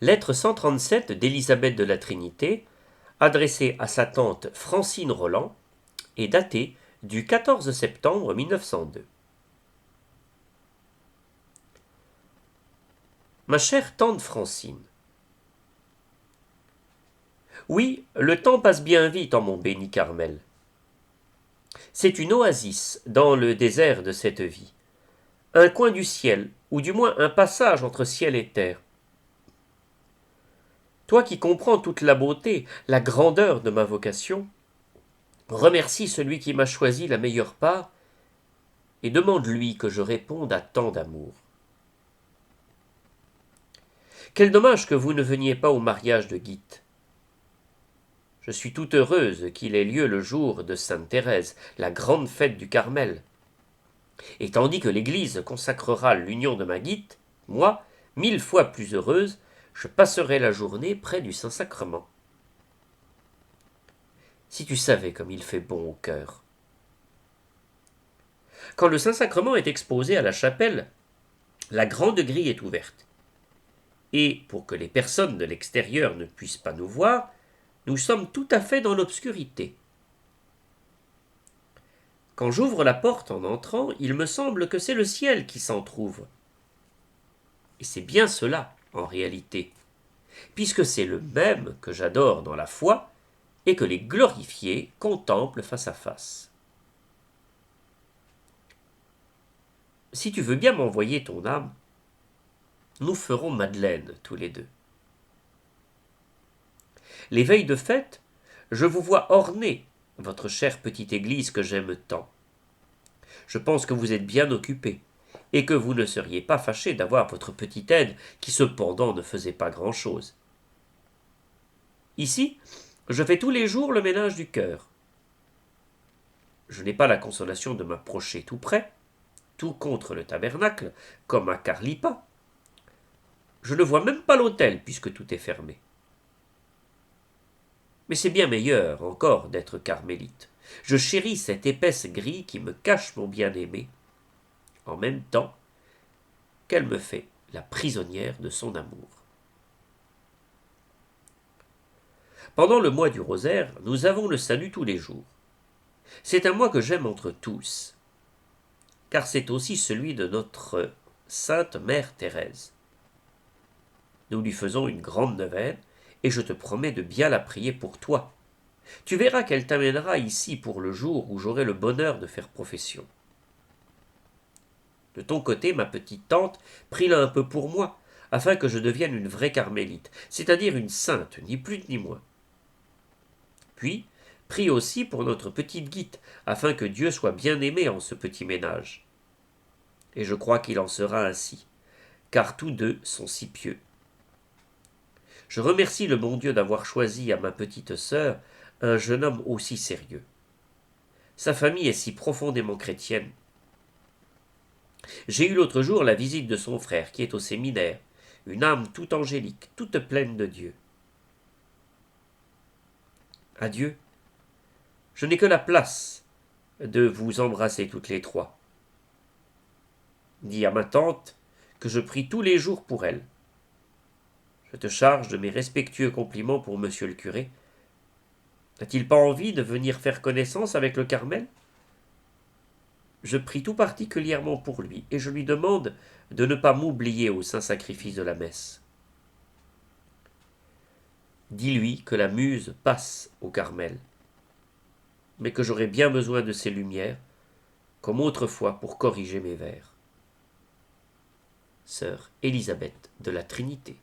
Lettre 137 d'Élisabeth de la Trinité, adressée à sa tante Francine Roland, et datée du 14 septembre 1902. Ma chère tante Francine, oui, le temps passe bien vite en mon béni Carmel. C'est une oasis dans le désert de cette vie, un coin du ciel, ou du moins un passage entre ciel et terre. Toi qui comprends toute la beauté, la grandeur de ma vocation, remercie celui qui m'a choisi la meilleure part, et demande-lui que je réponde à tant d'amour. Quel dommage que vous ne veniez pas au mariage de Guite. Je suis tout heureuse qu'il ait lieu le jour de Sainte Thérèse, la grande fête du Carmel. Et tandis que l'Église consacrera l'union de ma Guite, moi, 1000 fois plus heureuse, je passerai la journée près du Saint-Sacrement. Si tu savais comme il fait bon au cœur. Quand le Saint-Sacrement est exposé à la chapelle, la grande grille est ouverte. Et pour que les personnes de l'extérieur ne puissent pas nous voir, nous sommes tout à fait dans l'obscurité. Quand j'ouvre la porte en entrant, il me semble que c'est le ciel qui s'entr'ouvre. Et c'est bien cela, en réalité, puisque c'est le même que j'adore dans la foi et que les glorifiés contemplent face à face. Si tu veux bien m'envoyer ton âme, nous ferons Madeleine tous les deux. Les veilles de fête, je vous vois orner votre chère petite église que j'aime tant. Je pense que vous êtes bien occupé, et que vous ne seriez pas fâché d'avoir votre petite aide qui cependant ne faisait pas grand-chose. Ici, je fais tous les jours le ménage du cœur. Je n'ai pas la consolation de m'approcher tout près, tout contre le tabernacle, comme à Carlipa. Je ne vois même pas l'autel, puisque tout est fermé. Mais c'est bien meilleur encore d'être carmélite. Je chéris cette épaisse grille qui me cache mon bien-aimé, en même temps qu'elle me fait la prisonnière de son amour. Pendant le mois du rosaire, nous avons le salut tous les jours. C'est un mois que j'aime entre tous, car c'est aussi celui de notre sainte mère Thérèse. Nous lui faisons une grande neuvaine, et je te promets de bien la prier pour toi. Tu verras qu'elle t'amènera ici pour le jour où j'aurai le bonheur de faire profession. De ton côté, ma petite tante, prie-la un peu pour moi, afin que je devienne une vraie carmélite, c'est-à-dire une sainte, ni plus ni moins. Puis, prie aussi pour notre petite Guite, afin que Dieu soit bien aimé en ce petit ménage. Et je crois qu'il en sera ainsi, car tous deux sont si pieux. Je remercie le bon Dieu d'avoir choisi à ma petite sœur un jeune homme aussi sérieux. Sa famille est si profondément chrétienne. J'ai eu l'autre jour la visite de son frère qui est au séminaire, une âme toute angélique, toute pleine de Dieu. Adieu. Je n'ai que la place de vous embrasser toutes les trois. Dis à ma tante que je prie tous les jours pour elle. Je te charge de mes respectueux compliments pour monsieur le curé. N'a-t-il pas envie de venir faire connaissance avec le Carmel? Je prie tout particulièrement pour lui, et je lui demande de ne pas m'oublier au saint sacrifice de la messe. Dis-lui que la muse passe au Carmel, mais que j'aurai bien besoin de ses lumières, comme autrefois pour corriger mes vers. Sœur Élisabeth de la Trinité.